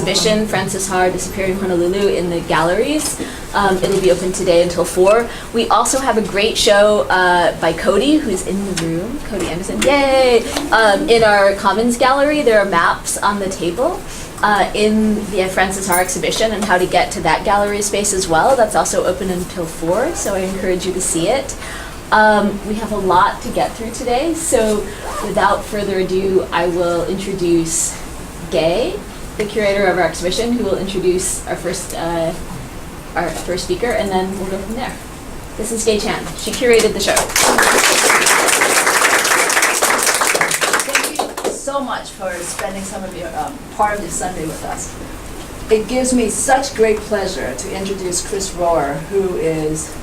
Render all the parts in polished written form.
exhibition, Francis Haar, Disappearing Honolulu, in the galleries. It'll be open today until 4. We also have a great show by Cody, who's in the room, Cody Anderson, yay! In our Commons Gallery, there are maps on the table in the Francis Haar exhibition and how to get to that gallery space as well. That's also open until 4, so I encourage you to see it. We have a lot to get through today, so without further ado, I will introduce Gaye, the curator of our exhibition, who will introduce our first speaker, and then we'll go from there. This is Gaye Chan. She curated the show. Thank you so much for spending some of your part of your Sunday with us. It gives me such great pleasure to introduce Chris Rohrer, who is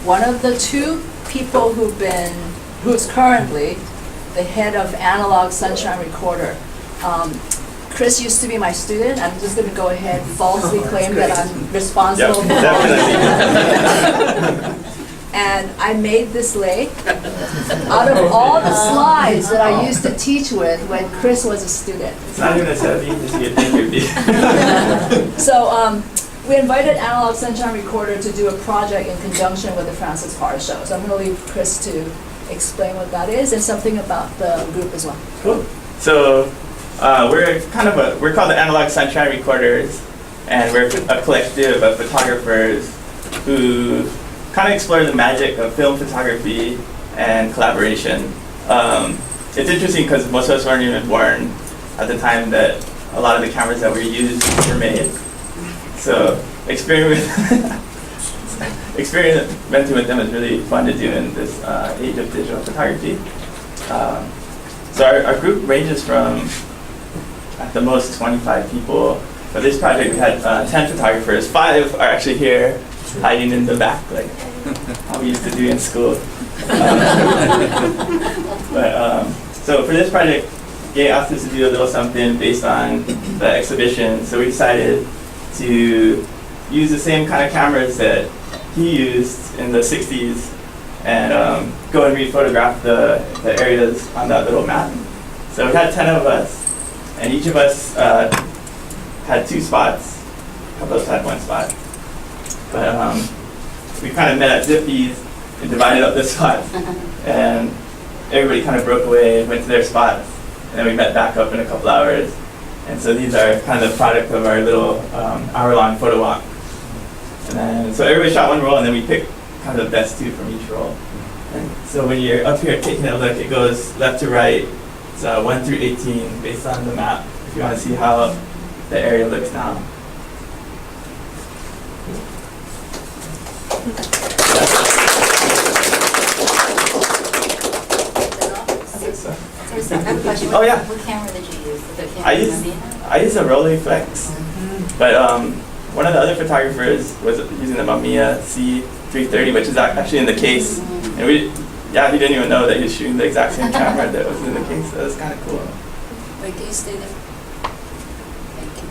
one of the 2 people who's currently the head of Analog Sunshine Recorder. Chris used to be my student. I'm just going to go ahead and falsely claim that I'm responsible for all And I made this lake out of all the slides that I used to teach with when Chris was a student. It's not even a 70, just get thank So we invited Analog Sunshine Recorder to do a project in conjunction with the Francis Haar show. So I'm going to leave Chris to explain what that is and something about the group as well. Cool. So we're called the Analog Sunshine Recorders, and we're a collective of photographers who kind of explore the magic of film photography and collaboration. It's interesting because most of us weren't even born at the time that a lot of the cameras that we used were made. So experimenting with them is really fun to do in this age of digital photography. So our group ranges from, at the most, 25 people. For this project, we had 10 photographers. 5 are actually here, hiding in the back, like how we used to do in school. So for this project, Gaye asked us to do a little something based on the exhibition. So we decided to use the same kind of cameras that he used in the 60s and go and re-photograph the areas on that little map. So we had 10 of us, and each of us had 2 spots. A couple of us had 1 spot. But we kind of met at Zippy's and divided up the spots. And everybody kind of broke away, went to their spots, and then we met back up in a couple hours. And so these are kind of the product of our little hour-long photo walk. And then, so everybody shot 1 roll, and then we picked kind of the best 2 from each roll. And so when you're up here taking a look, it goes left to right. It's 1 through 18 based on the map, if you want to see how the area looks now. I have a question. Oh, yeah. What camera did you use? The camera I use a Rolleiflex, but one of the other photographers was using the Mamiya C330, which is actually in the case. And he didn't even know that he was shooting the exact same camera that was in the case. So that's kind of cool. Wait, can you stay there? Thank you.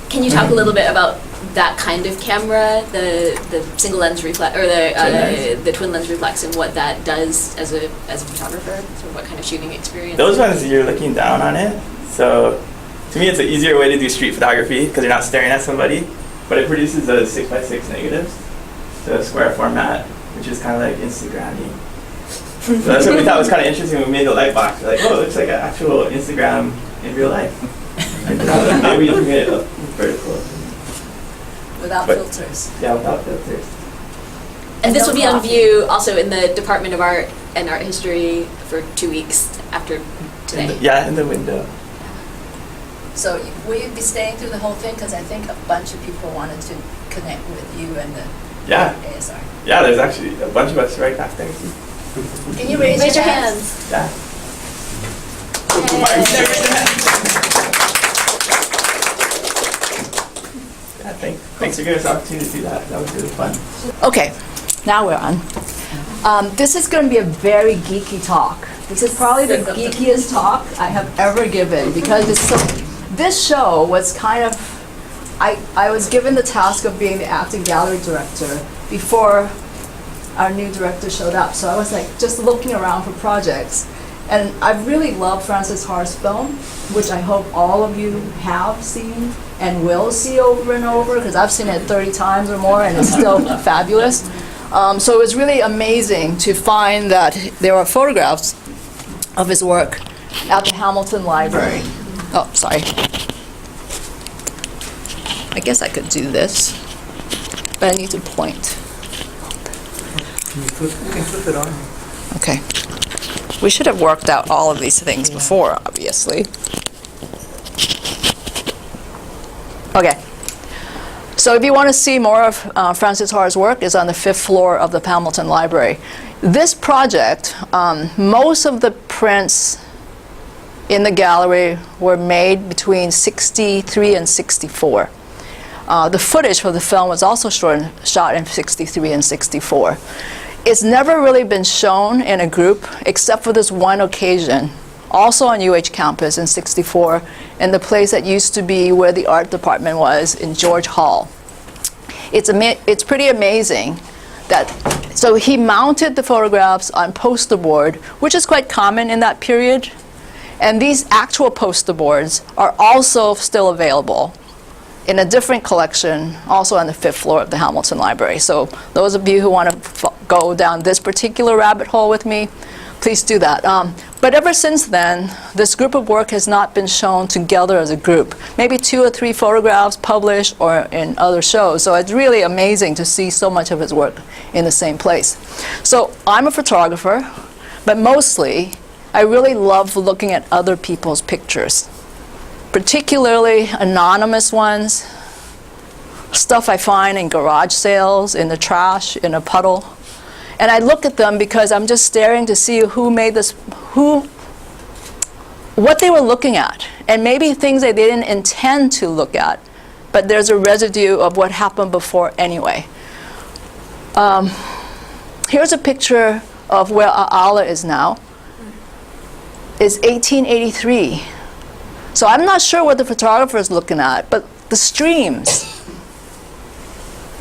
Can you talk a little bit about that kind of camera, the single lens reflex, or the twin lens reflex, and what that does as a photographer? So what kind of shooting experience? Those ones, you're looking down on it. So to me, it's an easier way to do street photography because you're not staring at somebody. But it produces those 6x6 negatives, so a square format, which is kind of like Instagram-y. So that's what we thought was kind of interesting when we made the light box. We're like, oh, it looks like an actual Instagram in real life. And maybe we made it vertical. Without filters. Yeah, without filters. And this will be on view also in the Department of Art and Art History for 2 weeks after today. In the window. So will you be staying through the whole thing? Because I think a bunch of people wanted to connect with you and the ASR. Yeah, there's actually a bunch of us right back there. Can you raise your hands? Yeah. Thanks for giving us the opportunity to do that. That was really fun. Okay, now we're on. This is going to be a very geeky talk. This is probably the geekiest talk I have ever given because this show was kind of, I was given the task of being the acting gallery director before our new director showed up. So I was like just looking around for projects. And I really love Frances Haar's film, which I hope all of you have seen and will see over and over, because I've seen it 30 times or more, and it's still fabulous. So it was really amazing to find that there are photographs of his work at the Hamilton Library. Oh, sorry. I guess I could do this, but I need to point. You can flip it on. Okay. We should have worked out all of these things before, obviously. Okay. So if you want to see more of Frances Haar's work, it's on the 5th floor of the Hamilton Library. This project, most of the prints in the gallery were made between 63 and 64. The footage for the film was also shot in 63 and 64. It's never really been shown in a group except for this one occasion, also on UH campus in 64, in the place that used to be where the art department was in George Hall. It's pretty amazing that, so he mounted the photographs on poster board, which is quite common in that period, and these actual poster boards are also still available in a different collection, also on the 5th floor of the Hamilton Library. So those of you who want to go down this particular rabbit hole with me, please do that. But ever since then, this group of work has not been shown together as a group. Maybe 2 or 3 photographs published or in other shows. So it's really amazing to see so much of his work in the same place. So I'm a photographer, but mostly I really love looking at other people's pictures, particularly anonymous ones, stuff I find in garage sales, in the trash, in a puddle. And I look at them because I'm just staring to see who made this, what they were looking at. And maybe things that they didn't intend to look at, but there's a residue of what happened before anyway. Here's a picture of where Aala is now. It's 1883. So I'm not sure what the photographer is looking at, but the streams,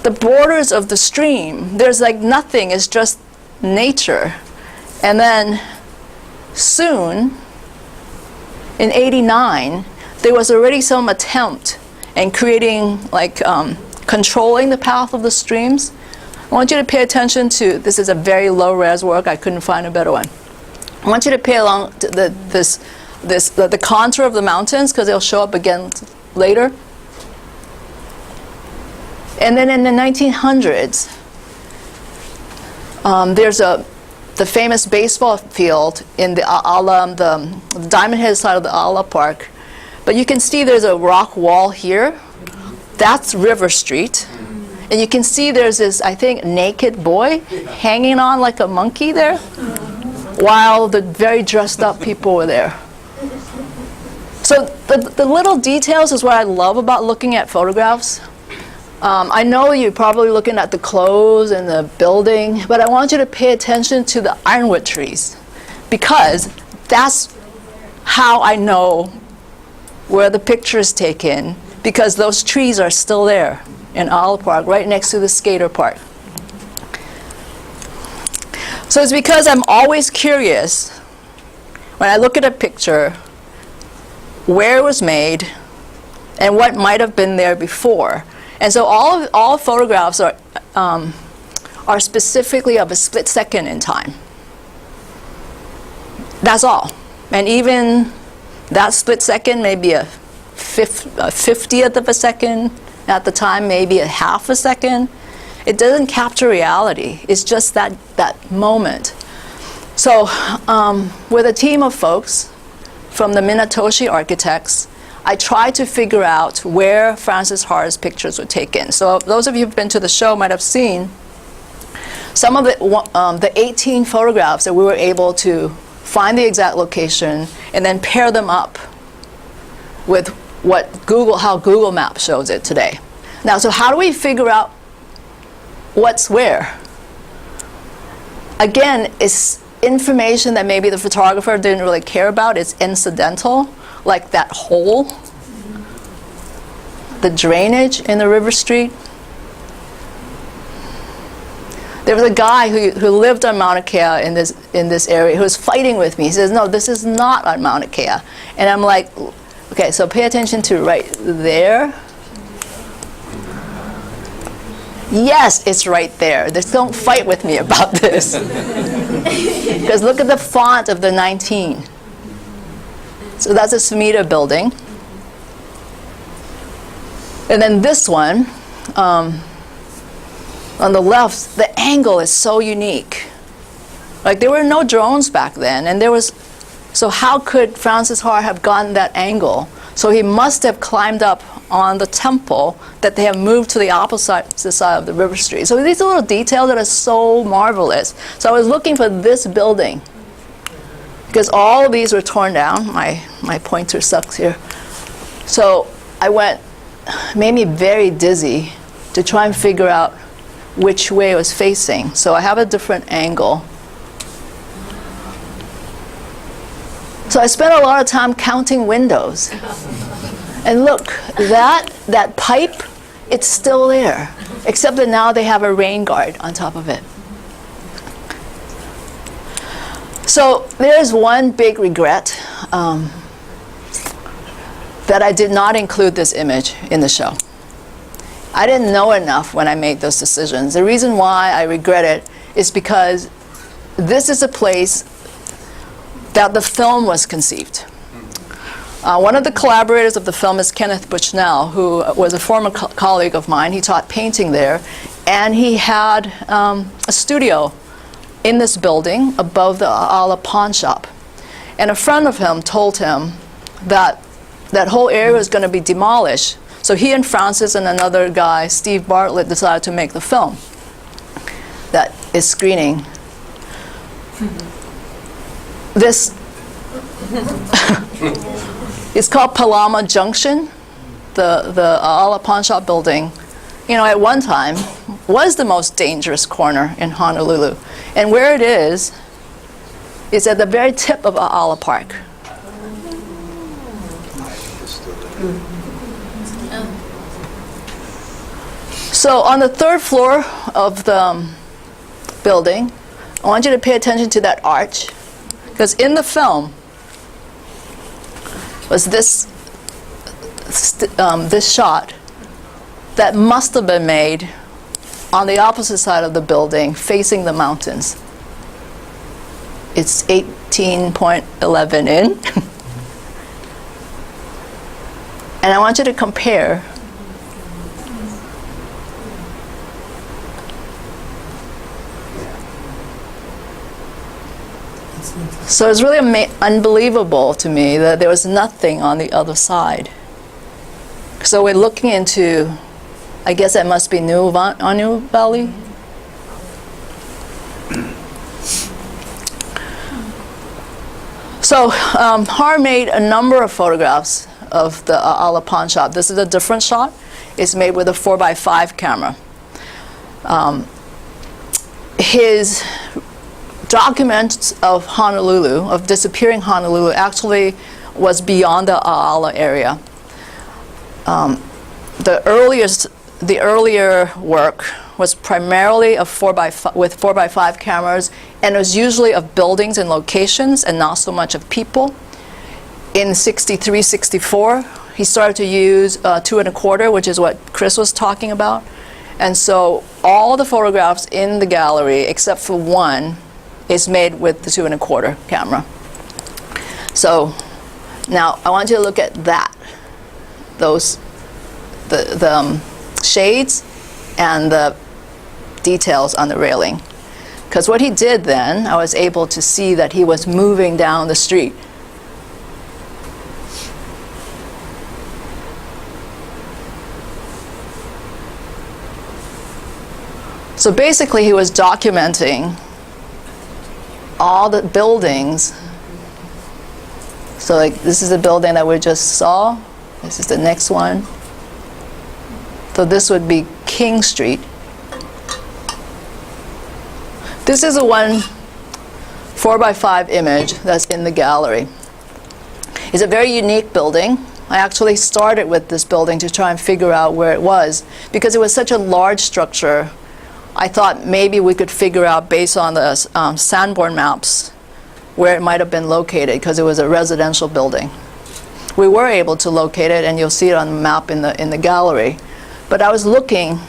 the borders of the stream, there's like nothing, it's just nature. And then soon, in 89, there was already some attempt in creating, like controlling the path of the streams. I want you to pay attention to, this is a very low res work, I couldn't find a better one. I want you to pay along to the contour of the mountains, because they'll show up again later. And then in the 1900s, there's the famous baseball field in the Aala, the Diamond Head side of the Aala Park. But you can see there's a rock wall here. That's River Street. And you can see there's this, I think, naked boy hanging on like a monkey there, while the very dressed up people were there. So the little details is what I love about looking at photographs. I know you're probably looking at the clothes and the building, but I want you to pay attention to the ironwood trees, because that's how I know where the picture is taken, because those trees are still there in Aala Park, right next to the skater park. So it's because I'm always curious when I look at a picture where it was made and what might have been there before. And so all photographs are specifically of a split second in time. That's all. And even that split second may be a 50th of a second. At the time, maybe a half a second. It doesn't capture reality. It's just that moment. So with a team of folks from the Minatoshi architects, I tried to figure out where Frances Haar's pictures were taken. So those of you who've been to the show might have seen some of the 18 photographs that we were able to find the exact location and then pair them up with how Google Maps shows it today. Now, so how do we figure out what's where? Again, it's information that maybe the photographer didn't really care about. It's incidental, like that hole, the drainage in the River Street. There was a guy who lived on Mauna Kea in this area who was fighting with me. He says, no, this is not on Mauna Kea. And I'm like, okay, so pay attention to right there. Yes, it's right there. Just don't fight with me about this. Because look at the font of the 19. So that's a Sumida building. And then this one, on the left, the angle is so unique. Like, there were no drones back then, and so how could Francis Haar have gotten that angle? So he must have climbed up on the temple that they have moved to the opposite side of the river street. So these are little details that are so marvelous. So I was looking for this building, because all of these were torn down. My pointer sucks here. So I made me very dizzy to try and figure out which way it was facing. So I have a different angle. So I spent a lot of time counting windows. And look, that pipe, it's still there, except that now they have a rain guard on top of it. So there's one big regret, that I did not include this image in the show. I didn't know enough when I made those decisions. The reason why I regret it is because this is a place that the film was conceived. One of the collaborators of the film is Kenneth Bushnell, who was a former colleague of mine. He taught painting there, and he had a studio in this building above the Ala pawn shop. And a friend of him told him that that whole area was going to be demolished. So he and Francis and another guy, Steve Bartlett, decided to make the film that is screening. This it's called Palama Junction, the Ala pawn shop building. You know, at one time was the most dangerous corner in Honolulu, and where it is at the very tip of Ala Park. So on the third floor of the building, I want you to pay attention to that arch, because in the film was this shot that must have been made on the opposite side of the building, facing the mountains. It's 18.11 in. And I want you to compare so it's really unbelievable to me that there was nothing on the other side. So we're looking into, I guess that must be Anu Valley. So Haar made a number of photographs of the Ala pawn shop. This is a different shot. It's made with a 4x5 camera. His documents of Honolulu, of disappearing Honolulu, actually was beyond the Ala area. The earlier work was primarily with 4x5 cameras, and it was usually of buildings and locations and not so much of people. In 63, 64, he started to use 2.25, which is what Chris was talking about. And so all the photographs in the gallery, except for one, is made with the 2.25 camera. So now I want you to look at that, the shades and the details on the railing. Because what he did then, I was able to see that he was moving down the street. So basically he was documenting all the buildings. So like this is the building that we just saw. This is the next one. So this would be King Street. This is a 4x5 image that's in the gallery. It's a very unique building. I actually started with this building to try and figure out where it was, because it was such a large structure. I thought maybe we could figure out, based on the Sanborn maps, where it might have been located, because it was a residential building. We were able to locate it, and you'll see it on the map in the gallery. But I was looking,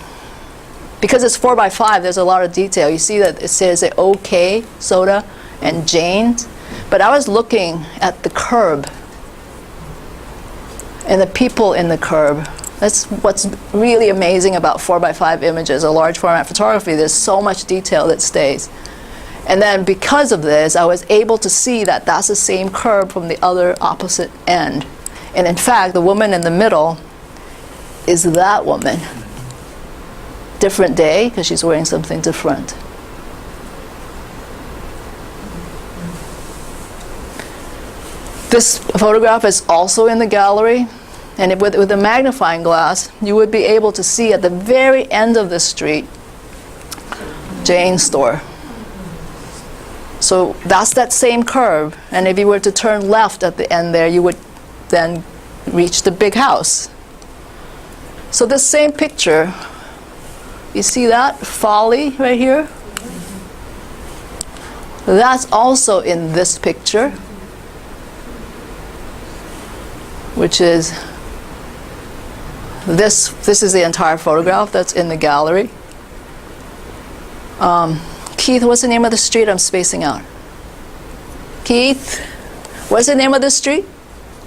because it's 4x5, there's a lot of detail. You see that it says OK Soda and Jane's. But I was looking at the curb and the people in the curb. That's what's really amazing about 4x5 images, or large format photography. There's so much detail that stays. And then because of this, I was able to see that that's the same curb from the other opposite end. And in fact, the woman in the middle is that woman. Different day, because she's wearing something different. This photograph is also in the gallery. And with a magnifying glass, you would be able to see at the very end of the street, Jane's store. So that's that same curve. And if you were to turn left at the end there, you would then reach the big house. So this same picture, you see that? Folly right here? That's also in this picture, which is this is the entire photograph that's in the gallery. Keith, what's the name of the street? I'm spacing out. Keith, what's the name of the street?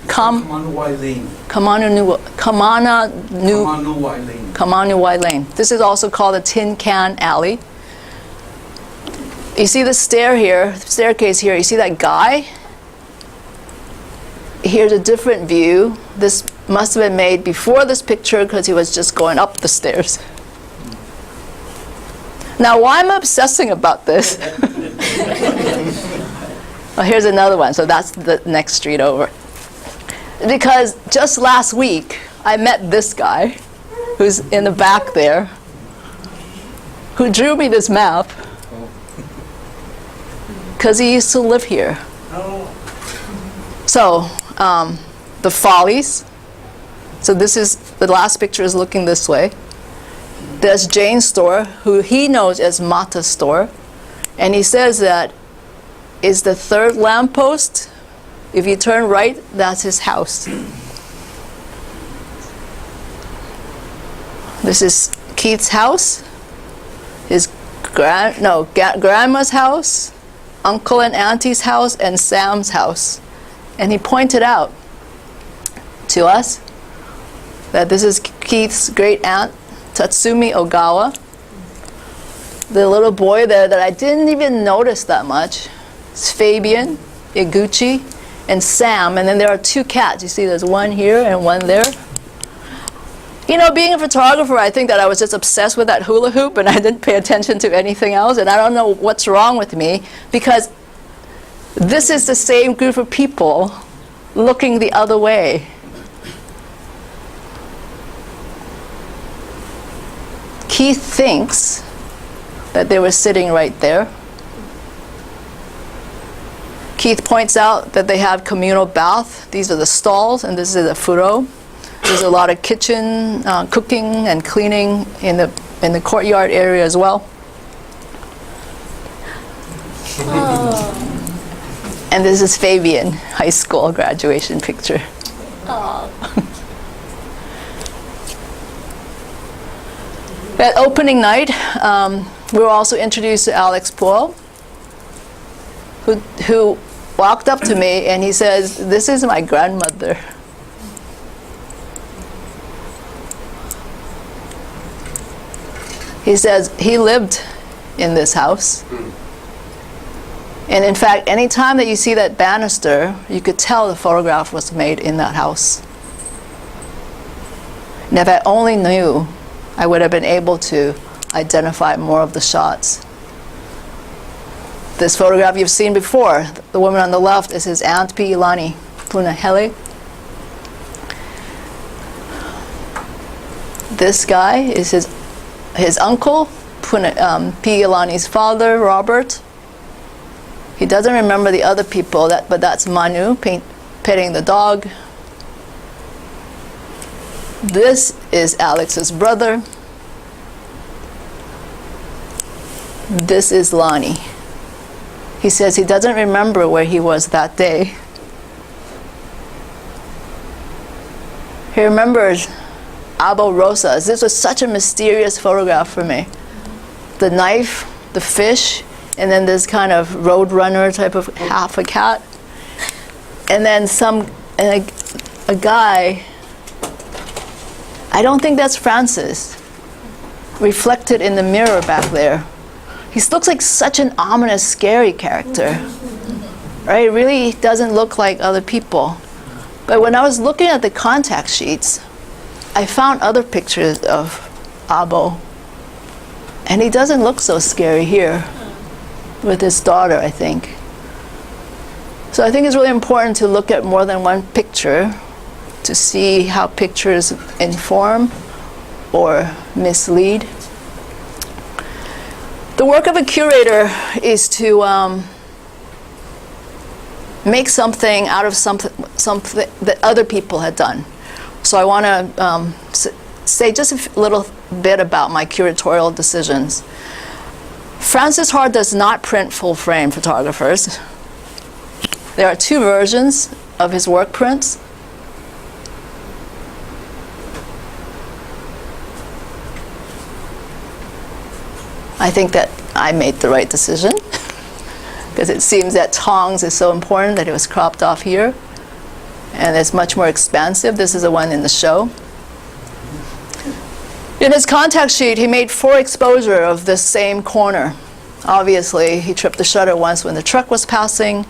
Kamanuwai Lane. Kamanuwai Lane. This is also called the Tin Can Alley. You see the staircase here. You see that guy? Here's a different view. This must have been made before this picture, because he was just going up the stairs. Now, why am I obsessing about this? Well, here's another one. So that's the next street over. Because just last week, I met this guy, who's in the back there, who drew me this map, because he used to live here. So, the Follies. So this is, the last picture is looking this way. There's Jane's store, who he knows as Mata's store. And he says that is the third lamppost. If you turn right, that's his house. This is Keith's house, his grandma's house, uncle and auntie's house, and Sam's house. And he pointed out to us that this is Keith's great aunt, Tatsumi Ogawa. The little boy there that I didn't even notice that much is Fabian, Iguchi, and Sam. And then there are two cats. You see there's one here and one there. You know, being a photographer, I think that I was just obsessed with that hula hoop, and I didn't pay attention to anything else. And I don't know what's wrong with me, because this is the same group of people looking the other way. Keith thinks that they were sitting right there. Keith points out that they have communal bath. These are the stalls, and this is the furo. There's a lot of kitchen cooking and cleaning in the courtyard area as well. Oh. And this is Fabian high school graduation picture. Oh. At opening night, we were also introduced to Alex Poole, who walked up to me and he says, "This is my grandmother." He says he lived in this house. And in fact, any time that you see that banister, you could tell the photograph was made in that house. And if I only knew, I would have been able to identify more of the shots. This photograph you've seen before. The woman on the left is his aunt, Piilani Punahele. This guy is his uncle, Piilani's father, Robert. He doesn't remember the other people, but that's Manu petting the dog. This is Alex's brother. This is Lonnie. He says he doesn't remember where he was that day. He remembers Abo Rosas. This was such a mysterious photograph for me. The knife, the fish, and then this kind of roadrunner type of half a cat. And then a guy, I don't think that's Francis, reflected in the mirror back there. He looks like such an ominous, scary character. Right? He really doesn't look like other people. But when I was looking at the contact sheets, I found other pictures of Abo. And he doesn't look so scary here with his daughter, I think. So I think it's really important to look at more than one picture to see how pictures inform or mislead. The work of a curator is to make something out of something that other people had done. So I want to say just a little bit about my curatorial decisions. Francis Haar does not print full-frame photographers. There are two versions of his work prints. I think that I made the right decision because it seems that tongs is so important that it was cropped off here, and it's much more expansive. This is the one in the show. In his contact sheet, he made 4 exposure of this same corner. Obviously, he tripped the shutter once when the truck was passing.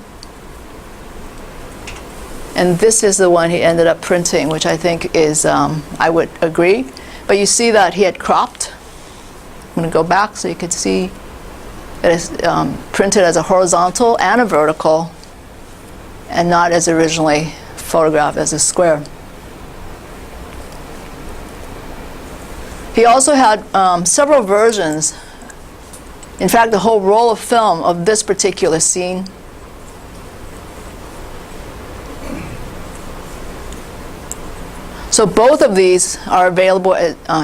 And this is the one he ended up printing, which I think is, I would agree. But you see that he had cropped. I'm going to go back so you can see that it's printed as a horizontal and a vertical, and not as originally photographed as a square. He also had several versions. In fact, the whole roll of film of this particular scene. So both of these are available.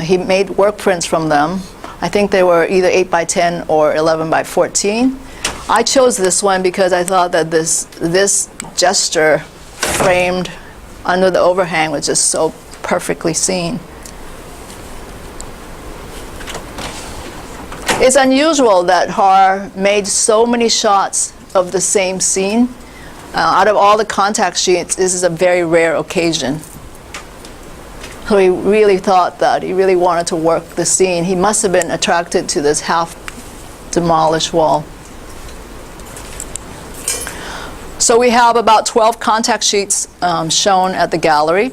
He made work prints from them. I think they were either 8 by 10 or 11 by 14. I chose this one because I thought that this gesture framed under the overhang was just so perfectly seen. It's unusual that Haar made so many shots of the same scene. Out of all the contact sheets, this is a very rare occasion. So he really thought that, he really wanted to work the scene. He must have been attracted to this half-demolished wall. So we have about 12 contact sheets shown at the gallery.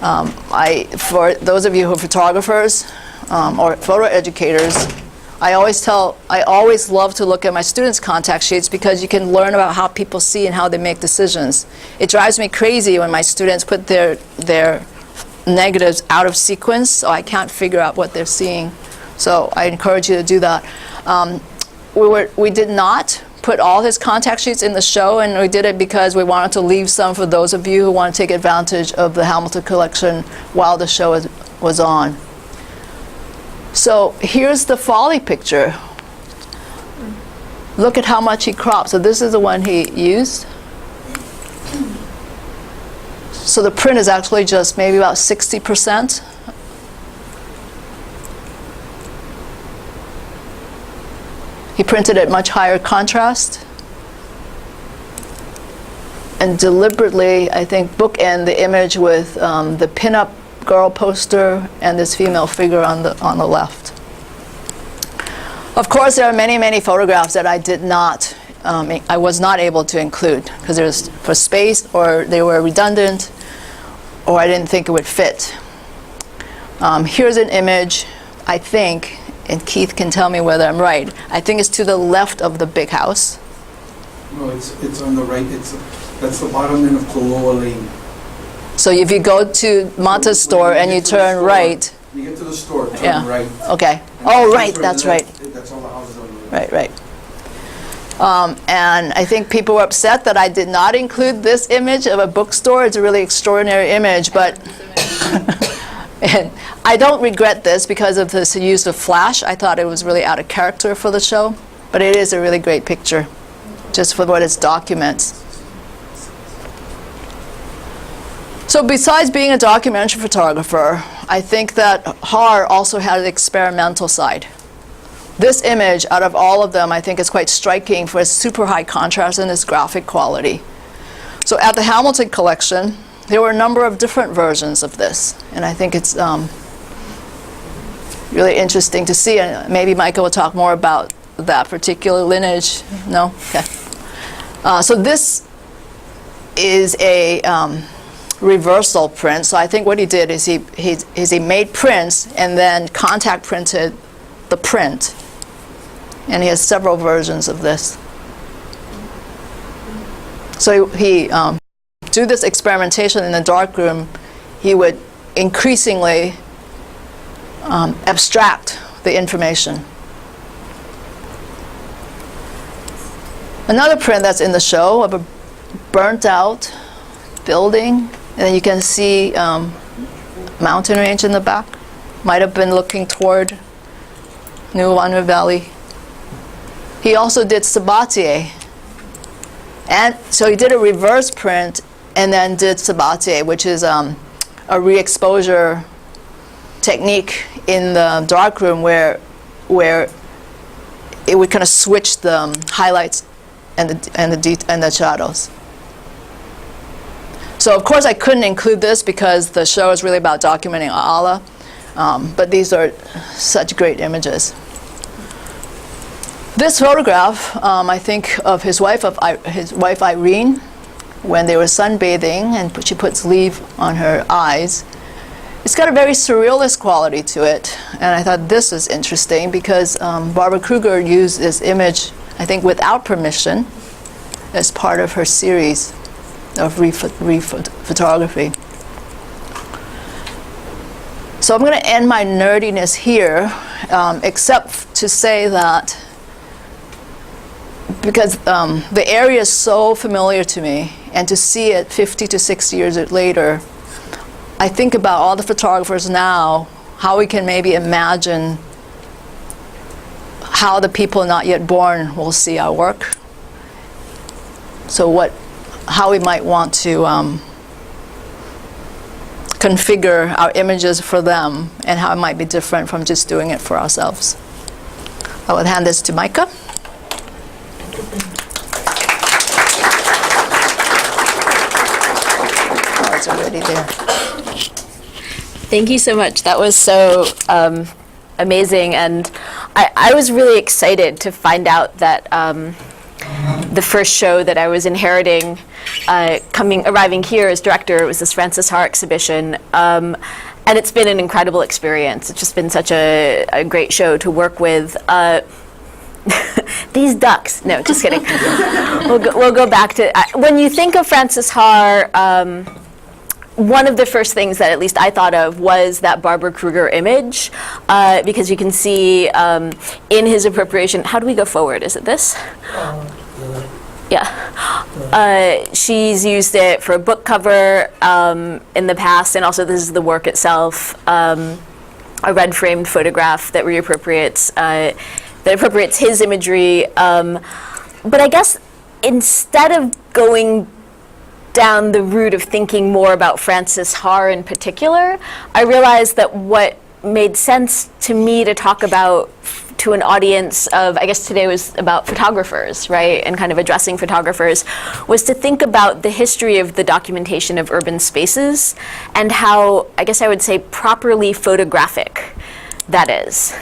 For those of you who are photographers, or photo educators, I always love to look at my students' contact sheets because you can learn about how people see and how they make decisions. It drives me crazy when my students put their negatives out of sequence, so I can't figure out what they're seeing. So I encourage you to do that. We did not put all his contact sheets in the show, and we did it because we wanted to leave some for those of you who want to take advantage of the Hamilton collection while the show was on. So here's the Folly picture. Look at how much he cropped. So this is the one he used. So the print is actually just maybe about 60%. He printed at much higher contrast. And deliberately, I think, bookend the image with the pinup girl poster and this female figure on the left. Of course, there are many, many photographs that I was not able to include because there's for space, or they were redundant, or I didn't think it would fit. Here's an image, I think, and Keith can tell me whether I'm right. I think it's to the left of the big house. No, it's on the right. That's the bottom end of Koloa Lane. So if you go to Monta's store and you turn right. You get to the store, turn right. Okay. Oh, right, that's right. That's all the houses on the right. Right. And I think people were upset that I did not include this image of a bookstore. It's a really extraordinary image, but And I don't regret this because of this use of flash. I thought it was really out of character for the show, but it is a really great picture, just for what it documents. So besides being a documentary photographer, I think that Haar also had an experimental side. This image, out of all of them, I think is quite striking for its super high contrast and its graphic quality. So at the Hamilton collection, there were a number of different versions of this, and I think it's really interesting to see, and maybe Maika will talk more about that particular lineage. No? Okay. So this is a reversal print. So I think what he did is he made prints and then contact printed the print. And he has several versions of this. So he do this experimentation in the darkroom, he would increasingly abstract the information. Another print that's in the show of a burnt out building, and then you can see mountain range in the back. Might have been looking toward New Wannu Valley. He also did sabatier. And so he did a reverse print and then did sabatier, which is a re-exposure technique in the darkroom where it would kind of switch the highlights and the shadows. So of course I couldn't include this because the show is really about documenting A'ala, but these are such great images. This photograph, I think, of his wife Irene, when they were sunbathing, and she puts leaf on her eyes. It's got a very surrealist quality to it, and I thought this was interesting because Barbara Kruger used this image, I think, without permission, as part of her series of photography. So I'm going to end my nerdiness here, except to say that because the area is so familiar to me, and to see it 50 to 60 years later, I think about all the photographers now, how we can maybe imagine how the people not yet born will see our work. So how we might want to configure our images for them, and how it might be different from just doing it for ourselves. I will hand this to Maika. Oh, it's already there. Thank you so much. That was so amazing, and I was really excited to find out that the first show that I was inheriting, arriving here as director, was this Frances Haar exhibition, and it's been an incredible experience. It's just been such a great show to work with. These ducks. No, just kidding. We'll go back to when you think of Frances Haar. One of the first things that at least I thought of was that Barbara Kruger image, because you can see in his appropriation. How do we go forward? Is it this? Yeah. She's used it for a book cover in the past, and also this is the work itself, a red framed photograph that reappropriates his imagery. But I guess instead of going down the route of thinking more about Frances Haar in particular, I realized that what made sense to me to talk about to an audience of, I guess today was about photographers, right, and kind of addressing photographers, was to think about the history of the documentation of urban spaces and how, I guess I would say, properly photographic that is.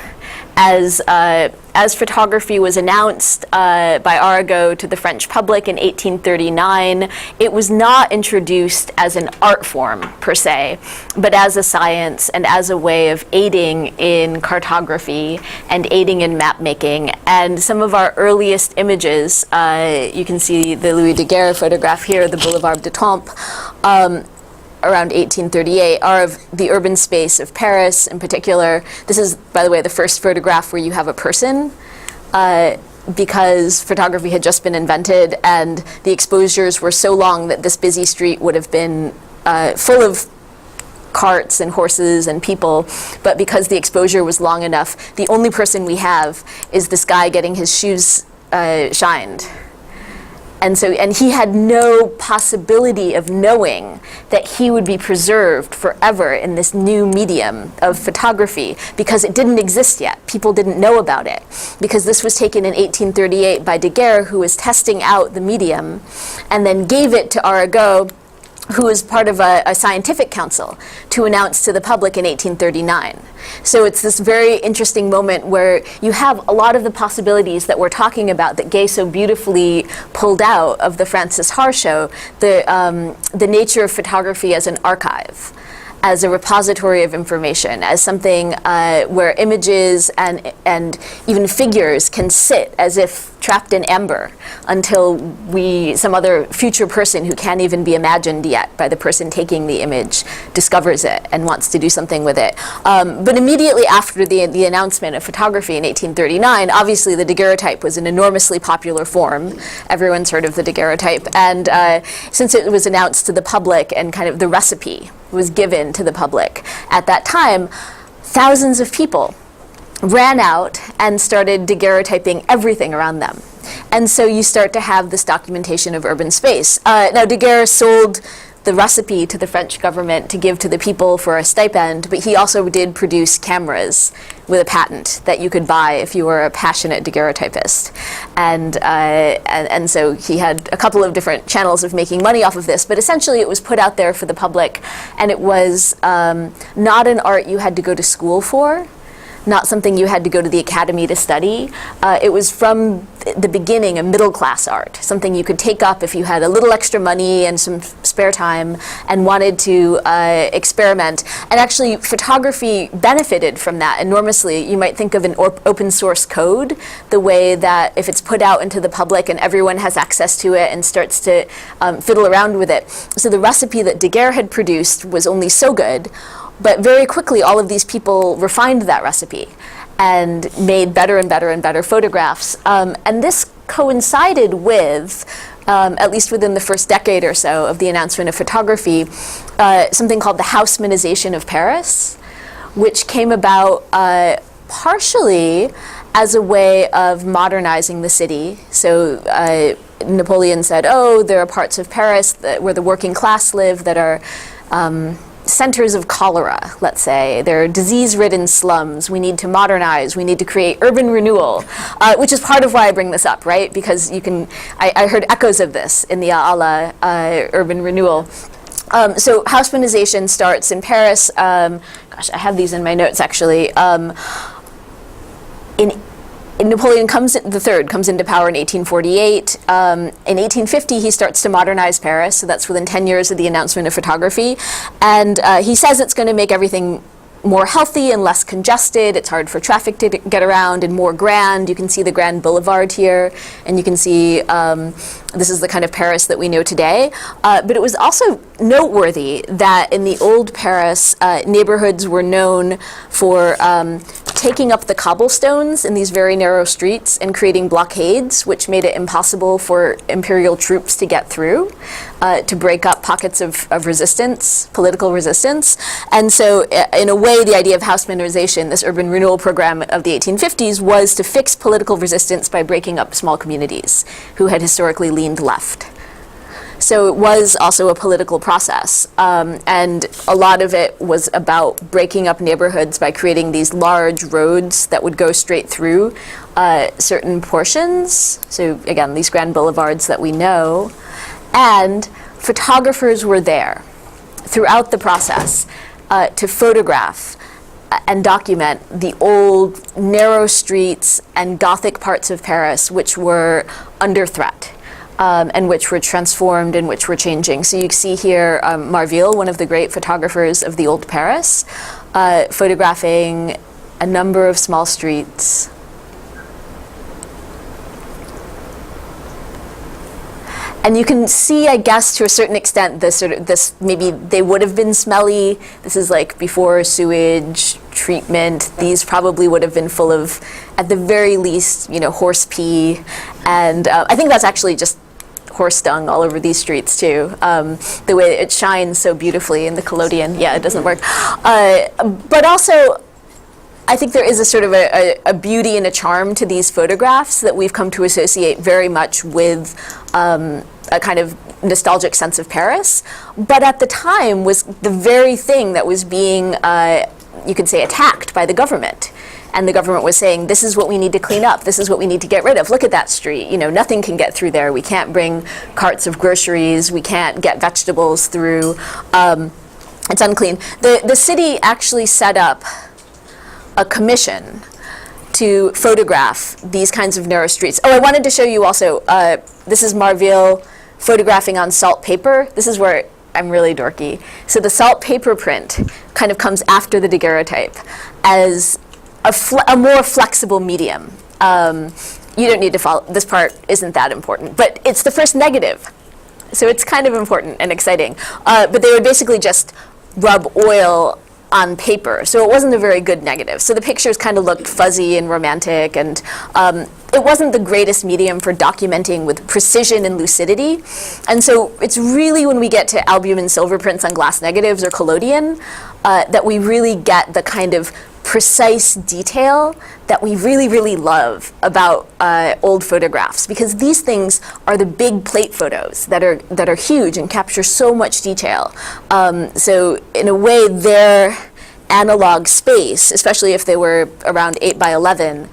As photography was announced by Arago to the French public in 1839, it was not introduced as an art form per se, but as a science and as a way of aiding in cartography and aiding in map making. And some of our earliest images, you can see the Louis Daguerre photograph here, the Boulevard du Temple, around 1838, are of the urban space of Paris in particular. This is, by the way, the first photograph where you have a person, because photography had just been invented and the exposures were so long that this busy street would have been full of carts and horses and people, but because the exposure was long enough, the only person we have is this guy getting his shoes shined. And he had no possibility of knowing that he would be preserved forever in this new medium of photography because it didn't exist yet. People didn't know about it because this was taken in 1838 by Daguerre, who was testing out the medium, and then gave it to Arago, who was part of a scientific council, to announce to the public in 1839. So it's this very interesting moment where you have a lot of the possibilities that we're talking about that Gaye so beautifully pulled out of the Francis Haar show, the nature of photography as an archive, as a repository of information, as something where images and even figures can sit as if trapped in amber until some other future person who can't even be imagined yet by the person taking the image discovers it and wants to do something with it. But immediately after the announcement of photography in 1839, obviously the daguerreotype was an enormously popular form. Everyone's heard of the daguerreotype. And since it was announced to the public and kind of the recipe was given to the public at that time, thousands of people ran out and started daguerreotyping everything around them. And so you start to have this documentation of urban space. Now, Daguerre sold the recipe to the French government to give to the people for a stipend, but he also did produce cameras with a patent that you could buy if you were a passionate daguerreotypist. And so he had a couple of different channels of making money off of this, but essentially it was put out there for the public, and it was not an art you had to go to school for, not something you had to go to the academy to study. It was from the beginning a middle-class art, something you could take up if you had a little extra money and some spare time and wanted to experiment. And actually, photography benefited from that enormously. You might think of an open source code, the way that if it's put out into the public and everyone has access to it and starts to fiddle around with it. So the recipe that Daguerre had produced was only so good, but very quickly, all of these people refined that recipe and made better and better and better photographs. And this coincided with, at least within the first decade or so of the announcement of photography, something called the Haussmannization of Paris, which came about partially as a way of modernizing the city. So Napoleon said, oh, there are parts of Paris where the working class live that are centers of cholera, let's say. They're disease-ridden slums. We need to modernize. We need to create urban renewal, which is part of why I bring this up, right? Because I heard echoes of this in the Ala urban renewal. So Haussmannization starts in Paris. Gosh, I have these in my notes, actually. Napoleon III comes into power in 1848. In 1850, he starts to modernize Paris, so that's within 10 years of the announcement of photography. And he says it's going to make everything more healthy and less congested. It's hard for traffic to get around and more grand. You can see the Grand Boulevard here, and you can see this is the kind of Paris that we know today. But it was also noteworthy that in the old Paris, neighborhoods were known for taking up the cobblestones in these very narrow streets and creating blockades, which made it impossible for imperial troops to get through, to break up pockets of resistance, political resistance. And so in a way, the idea of Haussmannization, this urban renewal program of the 1850s, was to fix political resistance by breaking up small communities who had historically leaned left. So it was also a political process, and a lot of it was about breaking up neighborhoods by creating these large roads that would go straight through certain portions. So again, these grand boulevards that we know, and photographers were there throughout the process to photograph and document the old narrow streets and Gothic parts of Paris which were under threat. And which were transformed and which were changing. So you see here Marville, one of the great photographers of the old Paris, photographing a number of small streets. And you can see, I guess, to a certain extent, this maybe they would have been smelly. This is like before sewage treatment. These probably would have been full of, at the very least, horse pee. And I think that's actually just horse dung all over these streets too. The way it shines so beautifully in the collodion. Yeah, it doesn't work. But also, I think there is a sort of a beauty and a charm to these photographs that we've come to associate very much with a kind of nostalgic sense of Paris. But at the time was the very thing that was being, you could say, attacked by the government. And the government was saying, this is what we need to clean up. This is what we need to get rid of. Look at that street. You know, nothing can get through there. We can't bring carts of groceries. We can't get vegetables through. It's unclean. The city actually set up a commission to photograph these kinds of narrow streets. Oh, I wanted to show you also, this is Marville photographing on salt paper. This is where I'm really dorky. So the salt paper print kind of comes after the daguerreotype as a more flexible medium. You don't need to follow, this part isn't that important, but it's the first negative. So it's kind of important and exciting. But they would basically just rub oil on paper, so it wasn't a very good negative. So the pictures kind of looked fuzzy and romantic, and it wasn't the greatest medium for documenting with precision and lucidity. And so it's really when we get to albumin silver prints on glass negatives or collodion that we really get the kind of precise detail that we really, really love about old photographs, because these things are the big plate photos that are huge and capture so much detail. So in a way, their analog space, especially if they were around 8 by 11,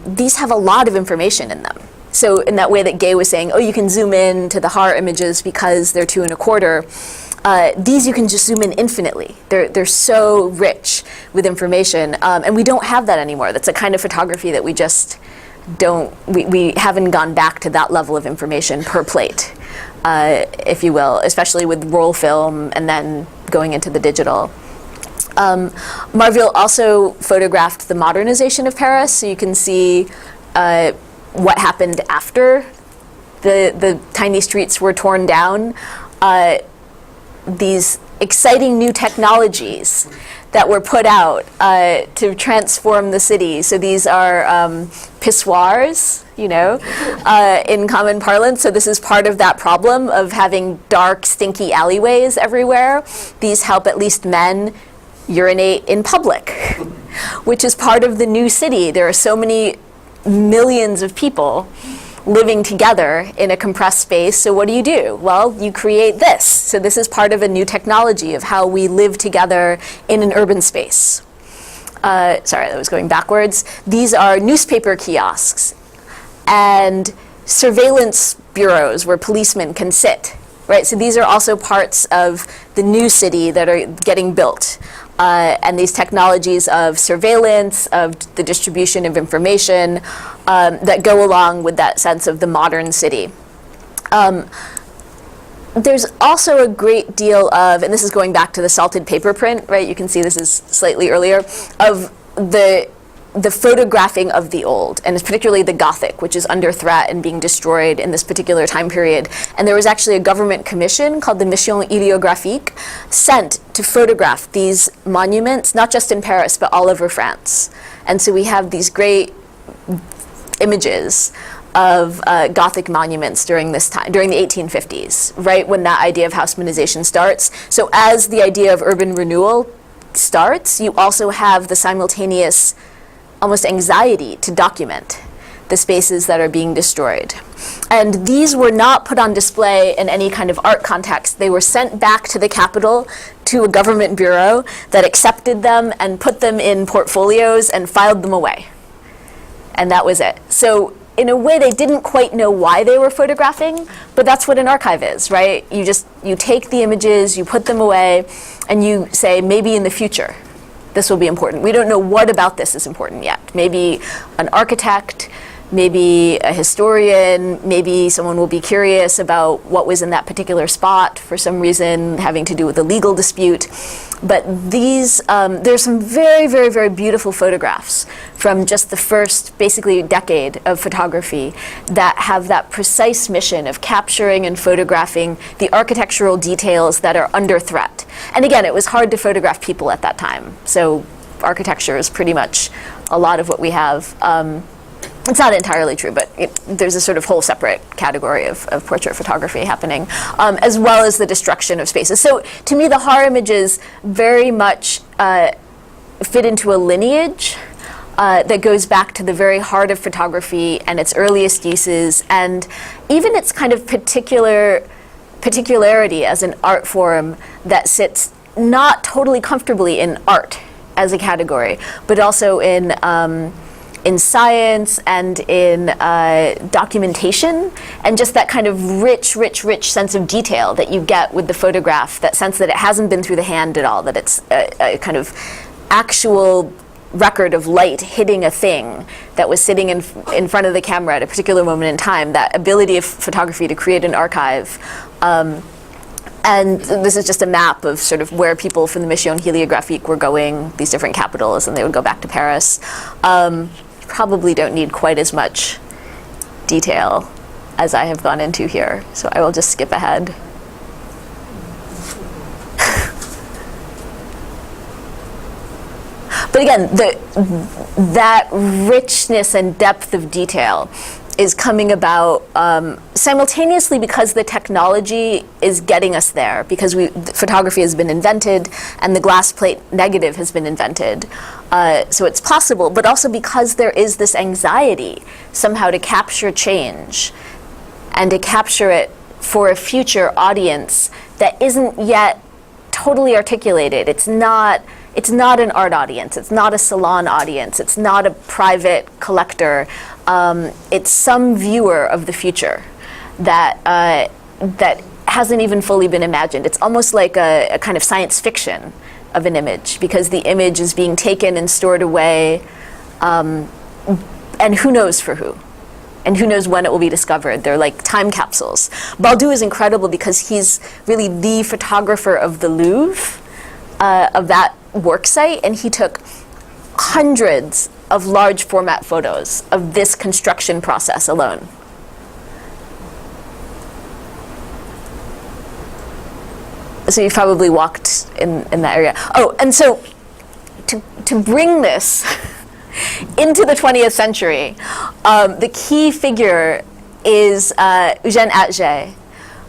these have a lot of information in them. So in that way that Gaye was saying, oh, you can zoom in to the Haar images because they're 2 1/4. These you can just zoom in infinitely. They're so rich with information, and we don't have that anymore. That's a kind of photography that we just don't, we haven't gone back to that level of information per plate, if you will, especially with roll film and then going into the digital. Marville also photographed the modernization of Paris, so you can see what happened after the tiny streets were torn down. These exciting new technologies that were put out to transform the city. So these are pissoirs, you know, in common parlance. So this is part of that problem of having dark, stinky alleyways everywhere. These help at least men urinate in public, which is part of the new city. There are so many millions of people living together in a compressed space. So what do? Well, you create this. So this is part of a new technology of how we live together in an urban space. Sorry, that was going backwards. These are newspaper kiosks and surveillance bureaus where policemen can sit, right? So these are also parts of the new city that are getting built. And these technologies of surveillance, of the distribution of information that go along with that sense of the modern city. There's also a great deal of, and this is going back to the salted paper print, right? You can see this is slightly earlier, of the photographing of the old, and particularly the Gothic, which is under threat and being destroyed in this particular time period. And there was actually a government commission called the Mission Heliographique sent to photograph these monuments, not just in Paris, but all over France. And so we have these great images of Gothic monuments during this time, during the 1850s, right when that idea of Haussmannization starts. So as the idea of urban renewal starts, you also have the simultaneous almost anxiety to document the spaces that are being destroyed. And these were not put on display in any kind of art context. They were sent back to the capital to a government bureau that accepted them and put them in portfolios and filed them away. And that was it. So in a way, they didn't quite know why they were photographing, but that's what an archive is, right? You take the images, you put them away, and you say, maybe in the future, this will be important. We don't know what about this is important yet. Maybe an architect, maybe a historian, maybe someone will be curious about what was in that particular spot for some reason having to do with a legal dispute. But these, there's some very, very, very beautiful photographs from just the first, basically, decade of photography that have that precise mission of capturing and photographing the architectural details that are under threat. And again, it was hard to photograph people at that time. So architecture is pretty much a lot of what we have. it's not entirely true, but there's a sort of whole separate category of portrait photography happening, as well as the destruction of spaces. So to me, the Haar images very much fit into a lineage that goes back to the very heart of photography and its earliest uses, and even its kind of particularity as an art form that sits not totally comfortably in art as a category, but also in science and in documentation, and just that kind of rich sense of detail that you get with the photograph, that sense that it hasn't been through the hand at all, that it's a kind of actual record of light hitting a thing that was sitting in front of the camera at a particular moment in time, that ability of photography to create an archive. And this is just a map of sort of where people from the Mission Heliographique were going, these different capitals, and they would go back to Paris. Probably don't need quite as much detail as I have gone into here, so I will just skip ahead. But again, that richness and depth of detail is coming about simultaneously because the technology is getting us there, because photography has been invented and the glass plate negative has been invented. So it's possible, but also because there is this anxiety somehow to capture change and to capture it for a future audience that isn't yet totally articulated. It's not an art audience, it's not a salon audience, it's not a private collector. It's some viewer of the future that hasn't even fully been imagined. It's almost like a kind of science fiction of an image, because the image is being taken and stored away, and who knows for who, and who knows when it will be discovered. They're like time capsules. Baldou is incredible because he's really the photographer of the Louvre, of that work site, and he took hundreds of large format photos of this construction process alone. So you've probably walked in that area. Oh, and so to bring this into the 20th century, the key figure is Eugène Atget,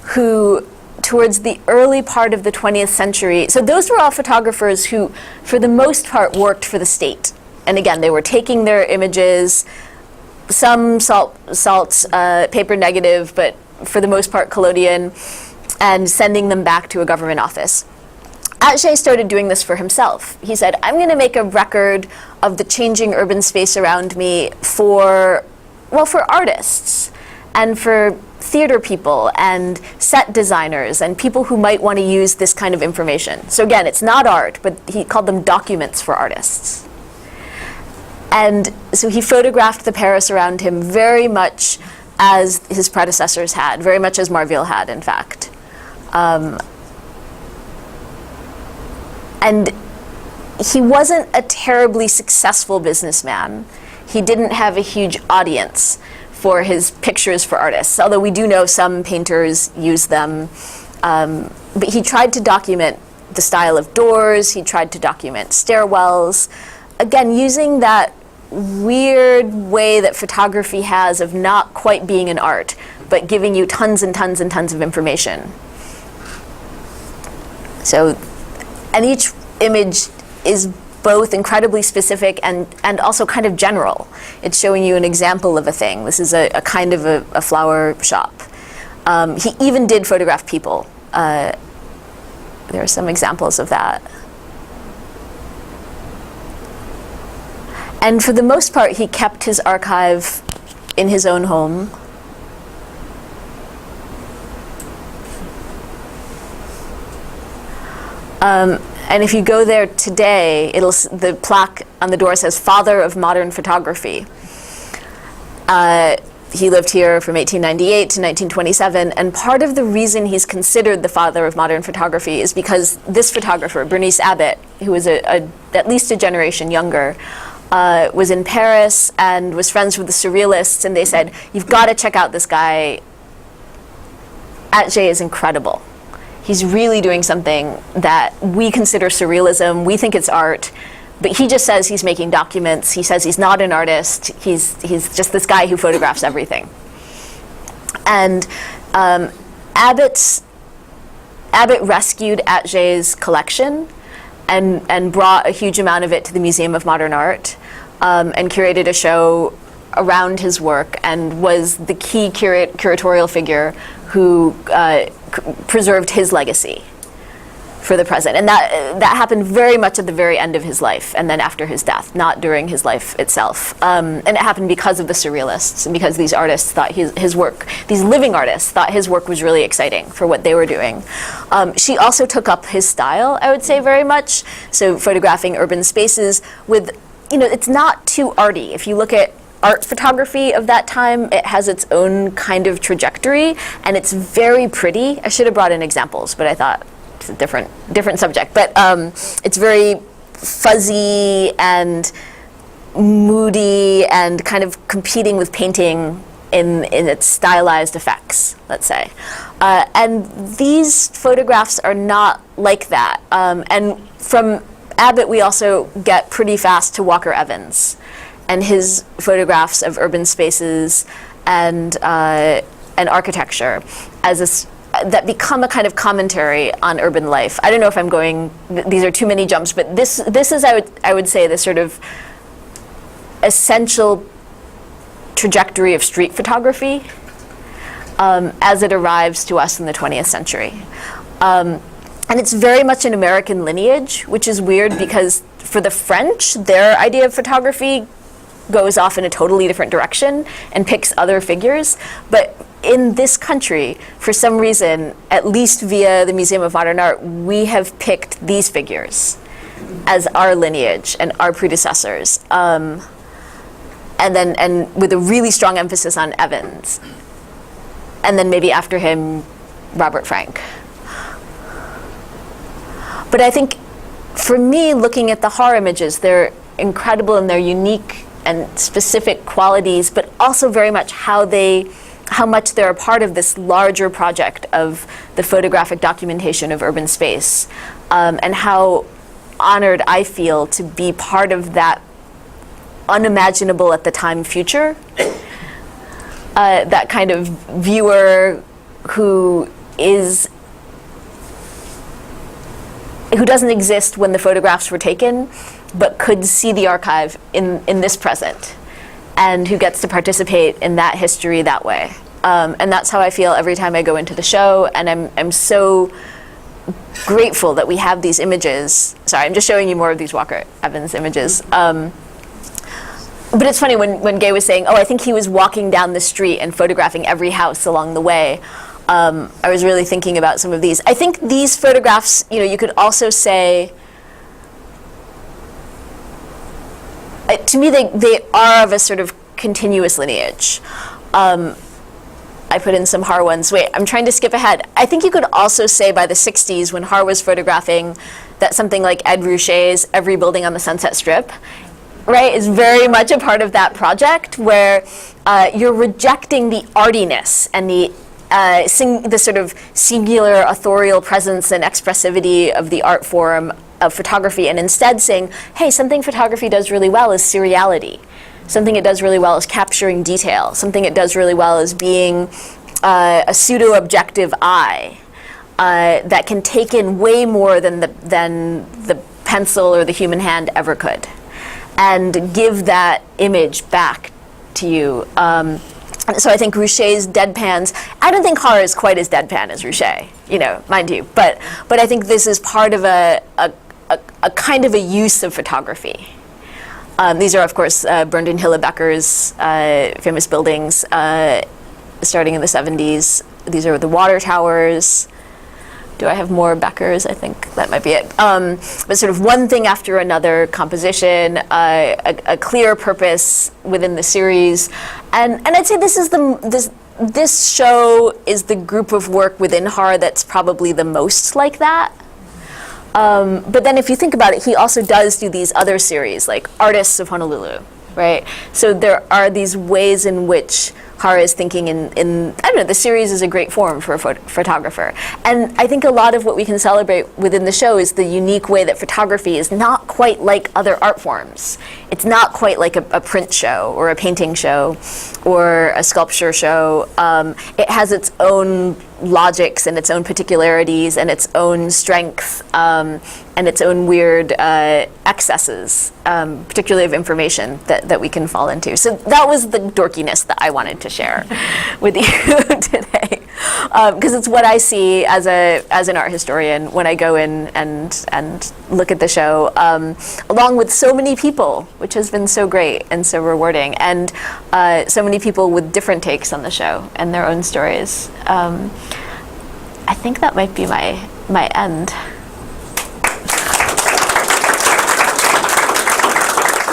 who towards the early part of the 20th century, so those were all photographers who, for the most part, worked for the state. And again, they were taking their images, some salt paper negative, but for the most part collodion, and sending them back to a government office. Atget started doing this for himself. He said, I'm going to make a record of the changing urban space around me for artists and for theater people and set designers and people who might want to use this kind of information. So again, it's not art, but he called them documents for artists. And so he photographed the Paris around him very much as his predecessors had, very much as Marville had, in fact. And he wasn't a terribly successful businessman. He didn't have a huge audience for his pictures for artists, although we do know some painters use them. But he tried to document the style of doors, he tried to document stairwells, again, using that weird way that photography has of not quite being an art, but giving you tons and tons and tons of information. So, and each image is both incredibly specific and also kind of general. It's showing you an example of a thing. This is a kind of a flower shop. He even did photograph people. There are some examples of that. And for the most part, he kept his archive in his own home. And if you go there today, the plaque on the door says "Father of Modern Photography." He lived here from 1898 to 1927, and part of the reason he's considered the father of modern photography is because this photographer, Bernice Abbott, who was at least a generation younger, was in Paris and was friends with the surrealists, and they said, you've got to check out this guy. Atget is incredible. He's really doing something that we consider surrealism. We think it's art, But he just says he's making documents. He says he's not an artist. He's just this guy who photographs everything. And Abbott rescued Atget's collection and brought a huge amount of it to the Museum of Modern Art, and curated a show around his work, and was the key curatorial figure who preserved his legacy for the present. And that happened very much at the very end of his life, and then after his death, not during his life itself. And it happened because of the Surrealists, and because these artists thought his work, these living artists, thought his work was really exciting for what they were doing. She also took up his style, I would say, very much. So photographing urban spaces with, it's not too arty. If you look at art photography of that time, it has its own kind of trajectory, and it's very pretty. I should have brought in examples, but I thought it's a different subject. But it's very fuzzy and moody and kind of competing with painting in its stylized effects, let's say. And these photographs are not like that. And from Abbott, we also get pretty fast to Walker Evans and his photographs of urban spaces and architecture that become a kind of commentary on urban life. I don't know if I'm going, these are too many jumps, but this is, I would say, the sort of essential trajectory of street photography as it arrives to us in the 20th century. And it's very much an American lineage, which is weird because for the French, their idea of photography goes off in a totally different direction and picks other figures. But in this country, for some reason, at least via the Museum of Modern Art, we have picked these figures as our lineage and our predecessors. And with a really strong emphasis on Evans. And then maybe after him, Robert Frank. But I think, for me, looking at the Haar images, they're incredible in their unique and specific qualities, but also very much how much they're a part of this larger project of the photographic documentation of urban space, and how honored I feel to be part of that unimaginable at the time future. That kind of viewer who doesn't exist when the photographs were taken, but could see the archive in this present, and who gets to participate in that history that way. And that's how I feel every time I go into the show, and I'm so grateful that we have these images. Sorry, I'm just showing you more of these Walker Evans images. But it's funny when Gaye was saying, I think he was walking down the street and photographing every house along the way. I was really thinking about some of these. I think these photographs, you could also say, to me, they are of a sort of continuous lineage. I put in some Haar ones. Wait, I'm trying to skip ahead. I think you could also say by the 60s, when Haar was photographing, that something like Ed Ruscha's Every Building on the Sunset Strip, right, is very much a part of that project, where you're rejecting the artiness and the sort of singular authorial presence and expressivity of the art form of photography, and instead saying, hey, something photography does really well is seriality. Something it does really well is capturing detail. Something it does really well is being a pseudo-objective eye that can take in way more than the pencil or the human hand ever could, and give that image back to you. So I think Ruscha's deadpans, I don't think Haar is quite as deadpan as Ruscha, mind you, but I think this is part of a kind of a use of photography. These are, of course, Bernd and Hille Becker's famous buildings starting in the 70s. These are the water towers. Do I have more Beckers? I think that might be it. But sort of one thing after another composition, a clear purpose within the series. And I'd say this show is the group of work within Haar that's probably the most like that. But then if you think about it, he also does do these other series, like Artists of Honolulu, right? So there are these ways in which Haar is thinking in I don't know, the series is a great forum for a photographer. And I think a lot of what we can celebrate within the show is the unique way that photography is not quite like other art forms. It's not quite like a print show or a painting show or a sculpture show. It has its own logics and its own particularities and its own strength and its own weird excesses, particularly of information that we can fall into. So that was the dorkiness that I wanted to share with you today, because it's what I see as an art historian when I go in and look at the show, along with so many people, which has been so great and so rewarding, and so many people with different takes on the show and their own stories. I think that might be my end.